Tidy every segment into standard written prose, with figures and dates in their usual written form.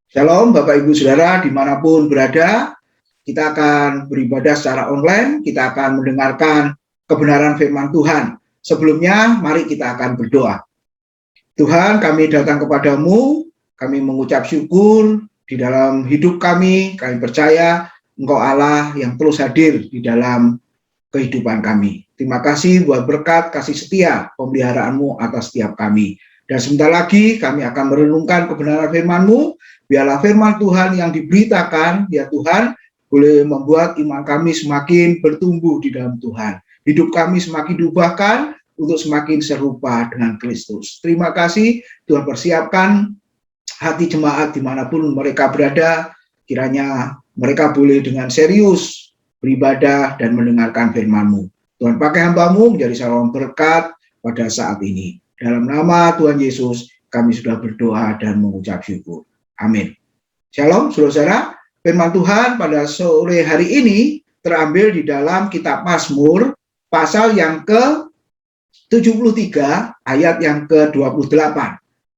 Shalom Bapak Ibu Saudara dimanapun berada, kita akan beribadah secara online, kita akan mendengarkan kebenaran firman Tuhan. Sebelumnya mari kita akan berdoa. Tuhan, kami datang kepadamu, kami mengucap syukur di dalam hidup kami percaya Engkau Allah yang terus hadir di dalam kehidupan kami. Terima kasih buat berkat, kasih setia, pemeliharaanmu atas setiap kami. Dan sebentar lagi kami akan merenungkan kebenaran firman-Mu. Biarlah firman Tuhan yang diberitakan, ya Tuhan, boleh membuat iman kami semakin bertumbuh di dalam Tuhan. Hidup kami semakin diubahkan untuk semakin serupa dengan Kristus. Terima kasih, Tuhan persiapkan hati jemaat dimanapun mereka berada, kiranya mereka boleh dengan serius beribadah dan mendengarkan firman-Mu. Tuhan pakai hamba-Mu menjadi saluran berkat pada saat ini. Dalam nama Tuhan Yesus, kami sudah berdoa dan mengucap syukur. Amin. Shalom, saudara-saudara. Firman Tuhan pada sore hari ini terambil di dalam kitab Mazmur, pasal yang ke-73, ayat yang ke-28,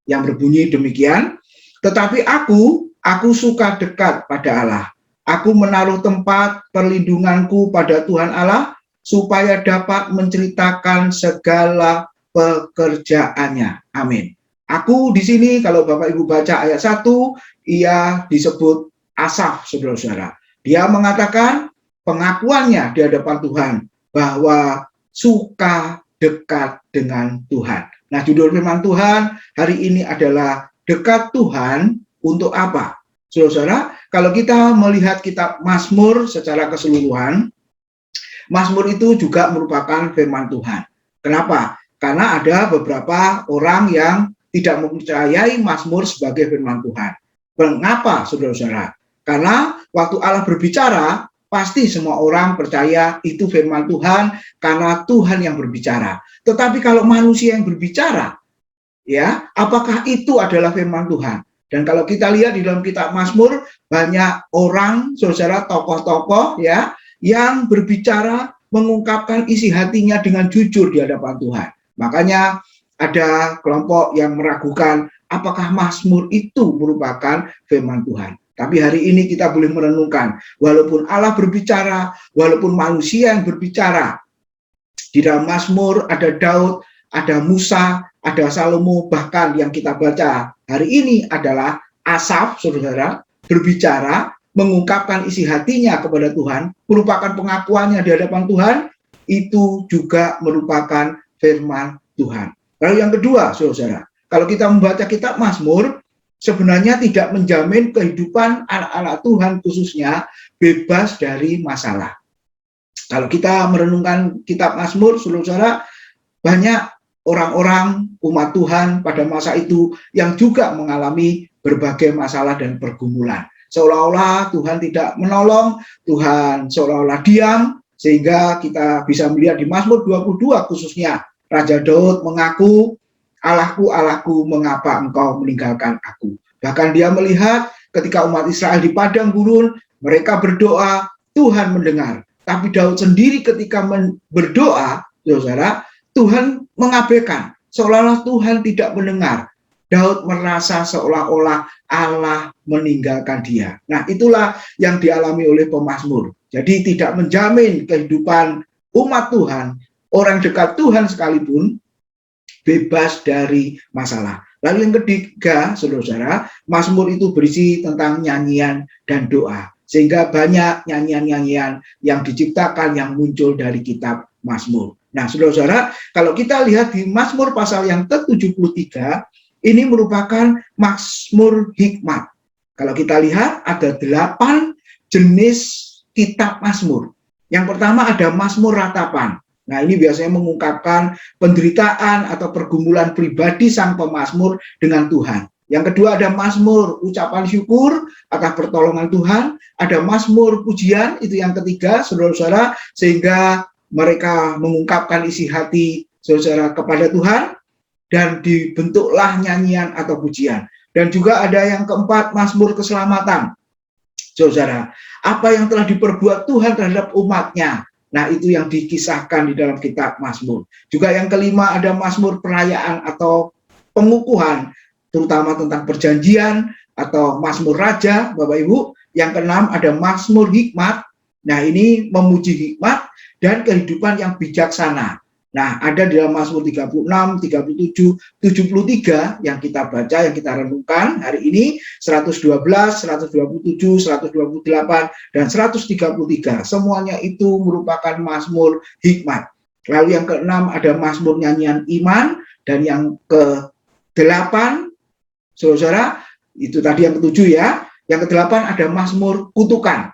yang berbunyi demikian, tetapi aku suka dekat pada Allah. Aku menaruh tempat perlindunganku pada Tuhan Allah, supaya dapat menceritakan segala pekerjaannya. Amin. Aku di sini, kalau Bapak Ibu baca ayat 1, ia disebut Asaf, saudara-saudara. Dia mengatakan pengakuannya di hadapan Tuhan, bahwa suka dekat dengan Tuhan. Nah, judul firman Tuhan hari ini adalah dekat Tuhan untuk apa? Saudara-saudara, kalau kita melihat kitab Mazmur secara keseluruhan, Mazmur itu juga merupakan firman Tuhan. Kenapa? Karena ada beberapa orang yang tidak mempercayai Mazmur sebagai firman Tuhan. Mengapa, saudara-saudara? Karena waktu Allah berbicara, pasti semua orang percaya itu firman Tuhan karena Tuhan yang berbicara. Tetapi kalau manusia yang berbicara, ya, apakah itu adalah firman Tuhan? Dan kalau kita lihat di dalam kitab Mazmur, banyak orang, saudara, tokoh-tokoh, ya, yang berbicara mengungkapkan isi hatinya dengan jujur di hadapan Tuhan. Makanya ada kelompok yang meragukan apakah Mazmur itu merupakan firman Tuhan. Tapi hari ini kita boleh merenungkan, walaupun Allah berbicara, walaupun manusia yang berbicara, di dalam Mazmur ada Daud, ada Musa, ada Salomo, bahkan yang kita baca hari ini adalah Asaf, saudara, berbicara, mengungkapkan isi hatinya kepada Tuhan, merupakan pengakuannya di hadapan Tuhan, itu juga merupakan firman Tuhan. Lalu yang kedua, saudara, kalau kita membaca kitab Mazmur, sebenarnya tidak menjamin kehidupan anak-anak Tuhan khususnya bebas dari masalah. Kalau kita merenungkan kitab Mazmur, saudara, banyak orang-orang umat Tuhan pada masa itu yang juga mengalami berbagai masalah dan pergumulan. Seolah-olah Tuhan tidak menolong, Tuhan seolah-olah diam, sehingga kita bisa melihat di Mazmur 22 khususnya, Raja Daud mengaku, Allahku, Allahku, mengapa engkau meninggalkan aku? Bahkan dia melihat ketika umat Israel di padang gurun, mereka berdoa, Tuhan mendengar. Tapi Daud sendiri ketika berdoa, saudara, Tuhan mengabaikan, seolah-olah Tuhan tidak mendengar. Daud merasa seolah-olah Allah meninggalkan dia. Nah, itulah yang dialami oleh pemazmur. Jadi tidak menjamin kehidupan umat Tuhan, orang dekat Tuhan sekalipun, bebas dari masalah. Lalu yang ketiga, saudara-saudara, Mazmur itu berisi tentang nyanyian dan doa. Sehingga banyak nyanyian-nyanyian yang diciptakan yang muncul dari kitab Mazmur. Nah, saudara-saudara, kalau kita lihat di Mazmur pasal yang ke-73, ini merupakan Mazmur hikmat. Kalau kita lihat ada 8 jenis kitab Mazmur. Yang pertama ada Mazmur ratapan. Nah, ini biasanya mengungkapkan penderitaan atau pergumulan pribadi sang pemazmur dengan Tuhan. Yang kedua ada Mazmur ucapan syukur atas pertolongan Tuhan. Ada Mazmur pujian, itu yang ketiga, saudara-saudara, sehingga mereka mengungkapkan isi hati saudara kepada Tuhan dan dibentuklah nyanyian atau pujian. Dan juga ada yang keempat, Mazmur keselamatan. Saudara, apa yang telah diperbuat Tuhan terhadap umatnya. Nah, itu yang dikisahkan di dalam kitab Mazmur. Juga yang kelima ada Mazmur perayaan atau pengukuhan, terutama tentang perjanjian atau Mazmur Raja, Bapak Ibu. Yang keenam ada Mazmur Hikmat. Nah, ini memuji hikmat dan kehidupan yang bijaksana. Nah, ada di dalam Mazmur 36, 37, 73 yang kita baca, yang kita renungkan hari ini, 112, 127, 128, dan 133. Semuanya itu merupakan Mazmur hikmat. Lalu yang keenam ada Mazmur nyanyian iman, dan yang ke-8, saudara, itu tadi yang ke-7 ya, yang ke-8 ada Mazmur kutukan,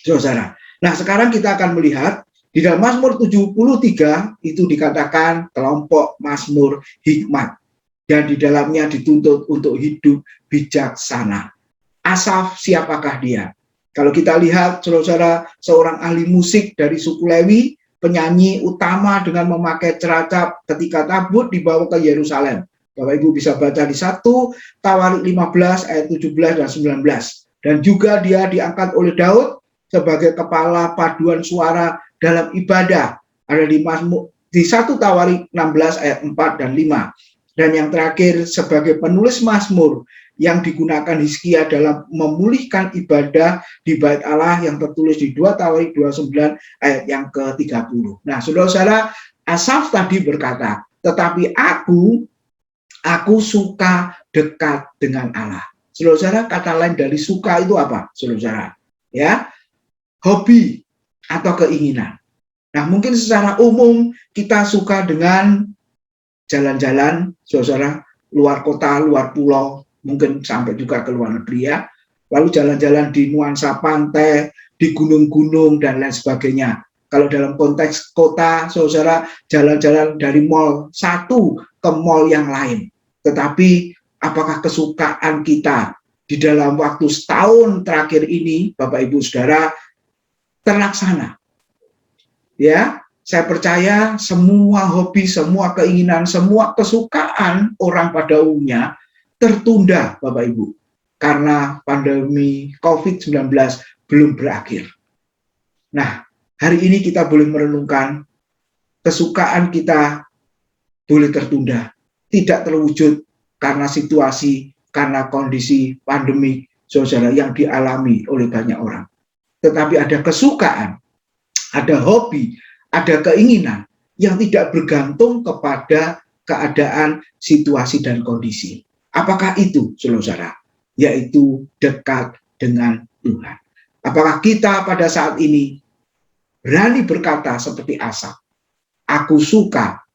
saudara. Nah, sekarang kita akan melihat di dalam Mazmur 73 itu dikatakan kelompok Mazmur hikmat, dan di dalamnya dituntut untuk hidup bijaksana. Asaf, siapakah dia? Kalau kita lihat, saudara, seorang ahli musik dari suku Lewi, penyanyi utama dengan memakai ceracap ketika tabut dibawa ke Yerusalem. Bapak Ibu bisa baca di 1 Tawarik 15 ayat 17 dan 19. Dan juga dia diangkat oleh Daud sebagai kepala paduan suara dalam ibadah, ada di 1 Tawarik 16 ayat 4 dan 5. Dan yang terakhir sebagai penulis Mazmur yang digunakan Hizkia dalam memulihkan ibadah di Bait Allah yang tertulis di 2 Tawarik 29 ayat yang ke-30. Nah, saudara-saudara, Asaf tadi berkata, tetapi aku suka dekat dengan Allah. Saudara-saudara, kata lain dari suka itu apa? Saudara-saudara, ya, hobi atau keinginan. Nah, mungkin secara umum kita suka dengan jalan-jalan, saudara, luar kota, luar pulau, mungkin sampai juga ke luar negeri ya. Lalu jalan-jalan di nuansa pantai, di gunung-gunung, dan lain sebagainya. Kalau dalam konteks kota, saudara, jalan-jalan dari mall satu ke mall yang lain. Tetapi apakah kesukaan kita di dalam waktu setahun terakhir ini, Bapak Ibu Saudara, terlaksana? Ya, saya percaya semua hobi, semua keinginan, semua kesukaan orang pada umumnya tertunda, Bapak Ibu, karena pandemi COVID-19 belum berakhir. Nah, hari ini kita boleh merenungkan kesukaan kita boleh tertunda, tidak terwujud karena situasi, karena kondisi pandemi, saudara, yang dialami oleh banyak orang. Tetapi ada kesukaan, ada hobi, ada keinginan yang tidak bergantung kepada keadaan, situasi, dan kondisi. Apakah itu, saudara? Yaitu dekat dengan Tuhan. Apakah kita pada saat ini berani berkata seperti Asaf, aku suka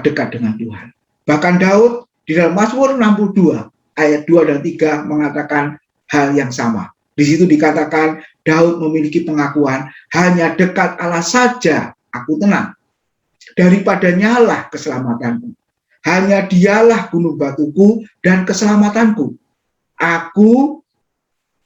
dekat dengan Tuhan. Bahkan Daud di dalam Mazmur 62 ayat 2 dan 3 mengatakan hal yang sama. Di situ dikatakan Daud memiliki pengakuan, hanya dekat Allah saja aku tenang. Daripadanya lah keselamatanku. Hanya dialah gunung batuku dan keselamatanku. Aku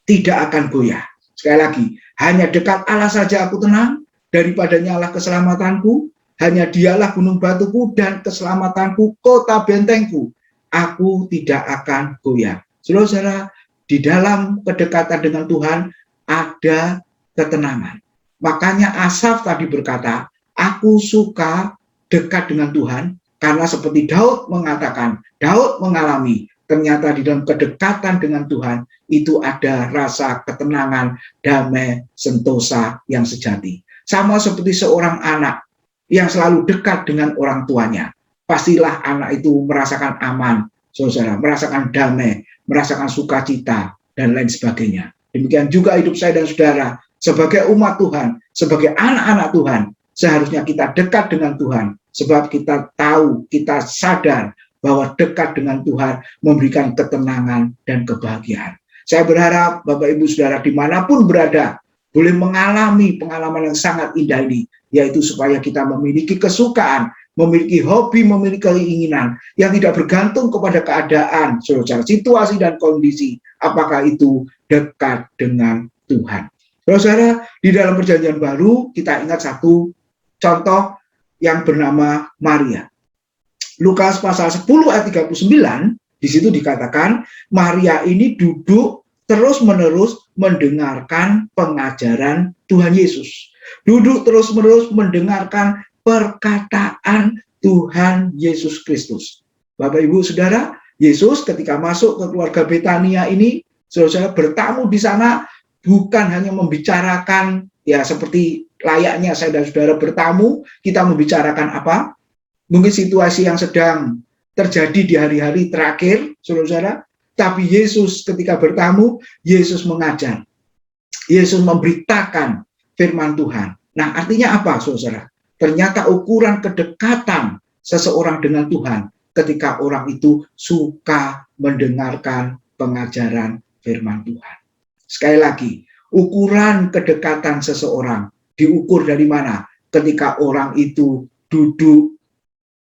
tidak akan goyah. Sekali lagi, hanya dekat Allah saja aku tenang. Daripadanya lah keselamatanku. Hanya dialah gunung batuku dan keselamatanku, kota bentengku. Aku tidak akan goyah. Saudara-saudara, di dalam kedekatan dengan Tuhan ada ketenangan. Makanya Asaf tadi berkata, aku suka dekat dengan Tuhan, karena seperti Daud mengatakan, Daud mengalami ternyata di dalam kedekatan dengan Tuhan itu ada rasa ketenangan, damai, sentosa yang sejati. Sama seperti seorang anak yang selalu dekat dengan orang tuanya. Pastilah anak itu merasakan aman, saudara, merasakan damai, merasakan sukacita, dan lain sebagainya. Demikian juga hidup saya dan saudara, sebagai umat Tuhan, sebagai anak-anak Tuhan, seharusnya kita dekat dengan Tuhan, sebab kita tahu, kita sadar bahwa dekat dengan Tuhan memberikan ketenangan dan kebahagiaan. Saya berharap Bapak Ibu Saudara dimanapun berada, boleh mengalami pengalaman yang sangat indah ini, yaitu supaya kita memiliki kesukaan, memiliki hobi, memiliki keinginan yang tidak bergantung kepada keadaan, secara situasi dan kondisi, apakah itu dekat dengan Tuhan. Saudara, di dalam Perjanjian Baru kita ingat satu contoh yang bernama Maria. Lukas pasal 10 ayat 39, di situ dikatakan Maria ini duduk terus-menerus mendengarkan pengajaran Tuhan Yesus. Duduk terus-menerus mendengarkan perkataan Tuhan Yesus Kristus. Bapak Ibu Saudara, Yesus ketika masuk ke keluarga Betania ini, saudara bertamu di sana bukan hanya membicarakan ya seperti layaknya saya dan saudara bertamu, kita membicarakan apa? Mungkin situasi yang sedang terjadi di hari-hari terakhir, saudara. Tapi Yesus ketika bertamu, Yesus mengajar. Yesus memberitakan firman Tuhan. Nah, artinya apa, saudara? Ternyata ukuran kedekatan seseorang dengan Tuhan ketika orang itu suka mendengarkan pengajaran firman Tuhan. Sekali lagi, ukuran kedekatan seseorang diukur dari mana? Ketika orang itu duduk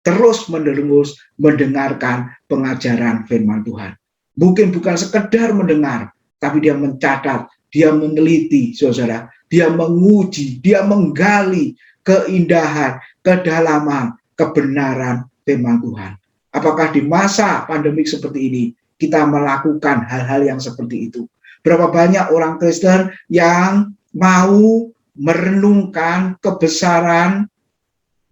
terus-menerus mendengarkan pengajaran firman Tuhan. Mungkin bukan sekedar mendengar, tapi dia mencatat, dia meneliti, saudara, dia menguji, dia menggali keindahan, kedalaman, kebenaran firman Tuhan. Apakah di masa pandemik seperti ini kita melakukan hal-hal yang seperti itu? Berapa banyak orang Kristen yang mau merenungkan kebesaran,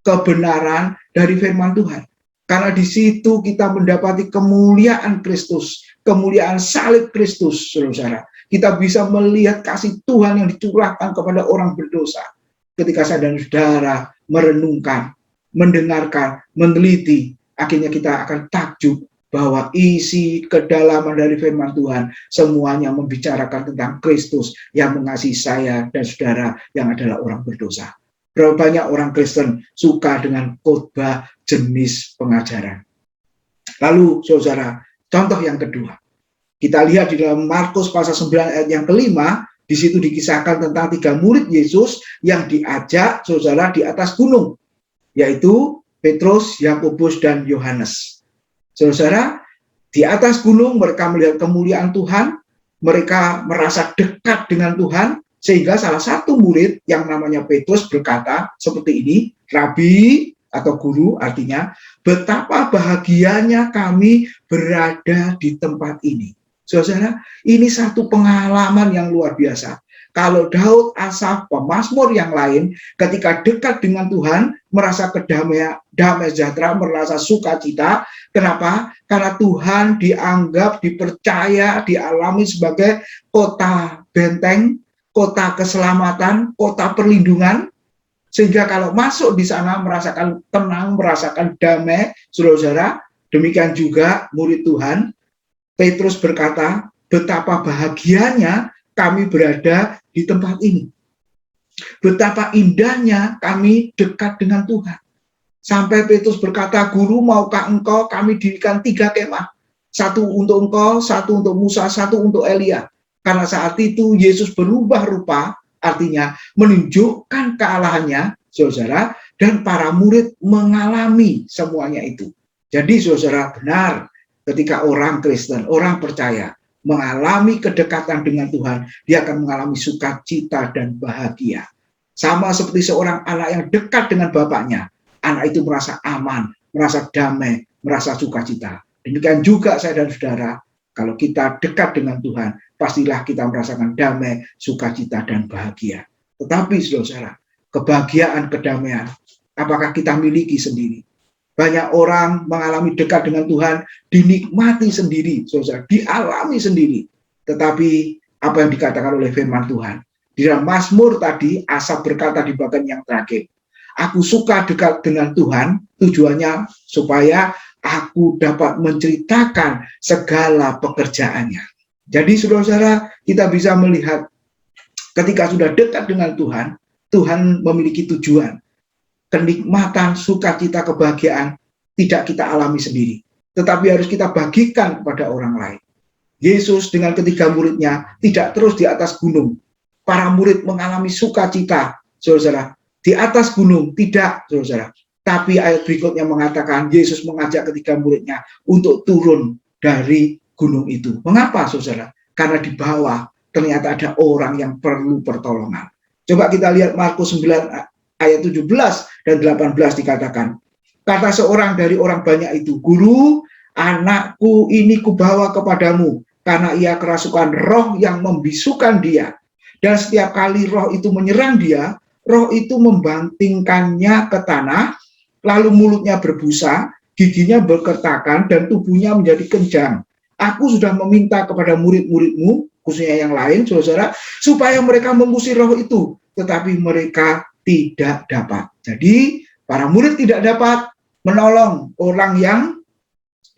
kebenaran dari firman Tuhan? Karena di situ kita mendapati kemuliaan Kristus, kemuliaan salib Kristus, saudara. Kita bisa melihat kasih Tuhan yang dicurahkan kepada orang berdosa. Ketika saya dan saudara merenungkan, mendengarkan, meneliti, akhirnya kita akan takjub bahwa isi kedalaman dari firman Tuhan semuanya membicarakan tentang Kristus yang mengasihi saya dan saudara yang adalah orang berdosa. Berapa banyak orang Kristen suka dengan khotbah jenis pengajaran. Lalu saudara, contoh yang kedua, kita lihat di dalam Markus pasal 9 ayat yang kelima, di situ dikisahkan tentang 3 murid Yesus yang diajak saudara di atas gunung, yaitu Petrus, Yakobus, dan Yohanes. Saudara, di atas gunung mereka melihat kemuliaan Tuhan, mereka merasa dekat dengan Tuhan, sehingga salah satu murid yang namanya Petrus berkata seperti ini, Rabi atau guru artinya, betapa bahagianya kami berada di tempat ini. Saudara, ini satu pengalaman yang luar biasa. Kalau Daud, Asaf, pemazmur yang lain, ketika dekat dengan Tuhan, merasa damai sejahtera, merasa sukacita. Kenapa? Karena Tuhan dianggap, dipercaya, dialami sebagai kota benteng, kota keselamatan, kota perlindungan, sehingga kalau masuk di sana merasakan tenang, merasakan damai, saudara. Demikian juga murid Tuhan, Petrus berkata, betapa bahagianya kami berada di tempat ini. Betapa indahnya kami dekat dengan Tuhan. Sampai Petrus berkata, Guru, maukah engkau kami dirikan 3 kemah? 1 untuk engkau, 1 untuk Musa, 1 untuk Elia. Karena saat itu Yesus berubah rupa, artinya menunjukkan kealahannya, saudara, dan para murid mengalami semuanya itu. Jadi saudara, benar, ketika orang Kristen, orang percaya, mengalami kedekatan dengan Tuhan, dia akan mengalami sukacita dan bahagia. Sama seperti seorang anak yang dekat dengan bapaknya, anak itu merasa aman, merasa damai, merasa sukacita. Demikian juga saya dan saudara, kalau kita dekat dengan Tuhan, pastilah kita merasakan damai, sukacita, dan bahagia. Tetapi saudara, kebahagiaan, kedamaian, apakah kita miliki sendiri? Banyak orang mengalami dekat dengan Tuhan, dinikmati sendiri, saudara, dialami sendiri. Tetapi apa yang dikatakan oleh firman Tuhan? Di dalam Mazmur tadi, Asaf berkata di bagian yang terakhir, aku suka dekat dengan Tuhan, tujuannya supaya aku dapat menceritakan segala pekerjaannya. Jadi saudara-saudara, kita bisa melihat ketika sudah dekat dengan Tuhan, Tuhan memiliki tujuan. Kenikmatan, sukacita, kebahagiaan tidak kita alami sendiri, tetapi harus kita bagikan kepada orang lain. Yesus dengan ketiga muridnya tidak terus di atas gunung. Para murid mengalami sukacita, saudara, di atas gunung, tidak, saudara. Tapi ayat berikutnya mengatakan Yesus mengajak ketiga muridnya untuk turun dari gunung itu. Mengapa, saudara? Karena di bawah ternyata ada orang yang perlu pertolongan. Coba kita lihat Markus 9 ayat 17 dan 18 dikatakan, kata seorang dari orang banyak itu, Guru, anakku ini kubawa kepadamu, karena ia kerasukan roh yang membisukan dia. Dan setiap kali roh itu menyerang dia, roh itu membantingkannya ke tanah, lalu mulutnya berbusa, giginya berkertakan dan tubuhnya menjadi kencang. Aku sudah meminta kepada murid-muridmu, khususnya yang lain, saudara, supaya mereka mengusir roh itu, tetapi mereka tidak dapat. Jadi, para murid tidak dapat menolong orang yang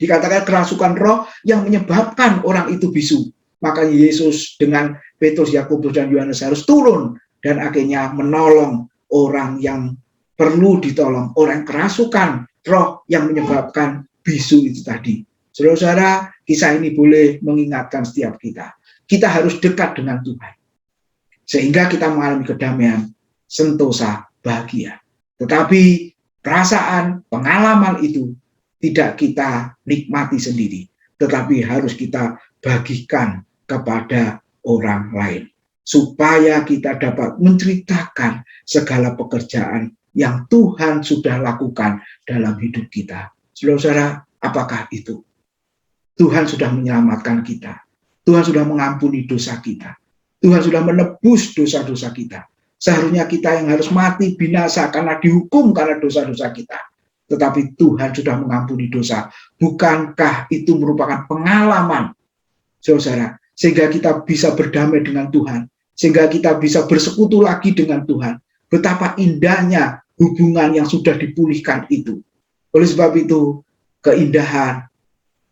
dikatakan kerasukan roh yang menyebabkan orang itu bisu. Makanya Yesus dengan Petrus, Yakobus, dan Yohanes harus turun dan akhirnya menolong orang yang perlu ditolong, orang yang kerasukan roh yang menyebabkan bisu itu tadi. Saudara-saudara, kisah ini boleh mengingatkan setiap kita. Kita harus dekat dengan Tuhan, sehingga kita mengalami kedamaian, sentosa, bahagia. Tetapi perasaan, pengalaman itu tidak kita nikmati sendiri, tetapi harus kita bagikan kepada orang lain, supaya kita dapat menceritakan segala pekerjaan yang Tuhan sudah lakukan dalam hidup kita. Saudara-saudara, apakah itu? Tuhan sudah menyelamatkan kita. Tuhan sudah mengampuni dosa kita. Tuhan sudah menebus dosa-dosa kita. Seharusnya kita yang harus mati binasa karena dihukum karena dosa-dosa kita. Tetapi Tuhan sudah mengampuni dosa. Bukankah itu merupakan pengalaman, saudara, sehingga kita bisa berdamai dengan Tuhan, sehingga kita bisa bersekutu lagi dengan Tuhan. Betapa indahnya hubungan yang sudah dipulihkan itu. Oleh sebab itu, keindahan,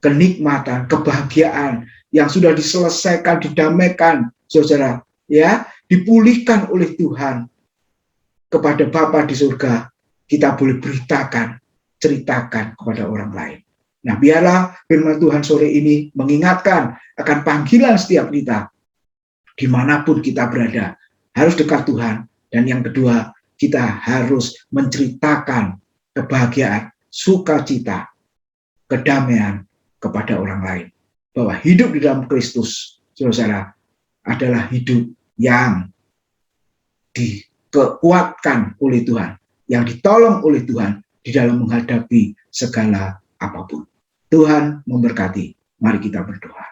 kenikmatan, kebahagiaan yang sudah diselesaikan, didamaikan, saudara, ya, dipulihkan oleh Tuhan kepada Bapa di surga, kita boleh beritakan, ceritakan kepada orang lain. Nah, biarlah firman Tuhan sore ini mengingatkan akan panggilan setiap kita, dimanapun kita berada, harus dekat Tuhan. Dan yang kedua, kita harus menceritakan kebahagiaan, sukacita, kedamaian kepada orang lain. Bahwa hidup di dalam Kristus, saudara, adalah hidup yang dikuatkan oleh Tuhan, yang ditolong oleh Tuhan di dalam menghadapi segala apapun. Tuhan memberkati. Mari kita berdoa.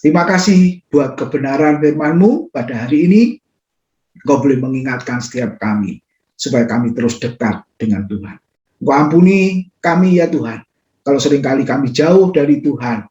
Terima kasih buat kebenaran firman-Mu pada hari ini. Engkau boleh mengingatkan setiap kami, supaya kami terus dekat dengan Tuhan. Engkau ampuni kami ya Tuhan, kalau seringkali kami jauh dari Tuhan,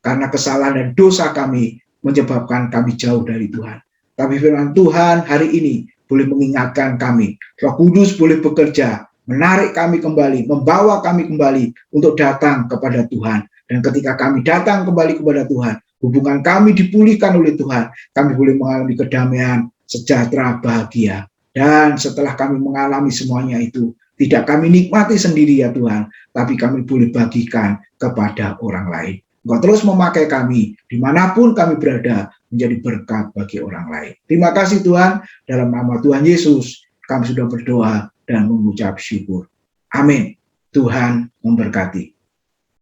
karena kesalahan dan dosa kami menyebabkan kami jauh dari Tuhan. Tapi firman Tuhan hari ini boleh mengingatkan kami. Roh Kudus boleh bekerja, menarik kami kembali, membawa kami kembali untuk datang kepada Tuhan. Dan ketika kami datang kembali kepada Tuhan, hubungan kami dipulihkan oleh Tuhan. Kami boleh mengalami kedamaian, sejahtera, bahagia. Dan setelah kami mengalami semuanya itu, tidak kami nikmati sendiri ya Tuhan, tapi kami boleh bagikan kepada orang lain. Engkau terus memakai kami, dimanapun kami berada, menjadi berkat bagi orang lain. Terima kasih Tuhan, dalam nama Tuhan Yesus, kami sudah berdoa dan mengucap syukur. Amin. Tuhan memberkati.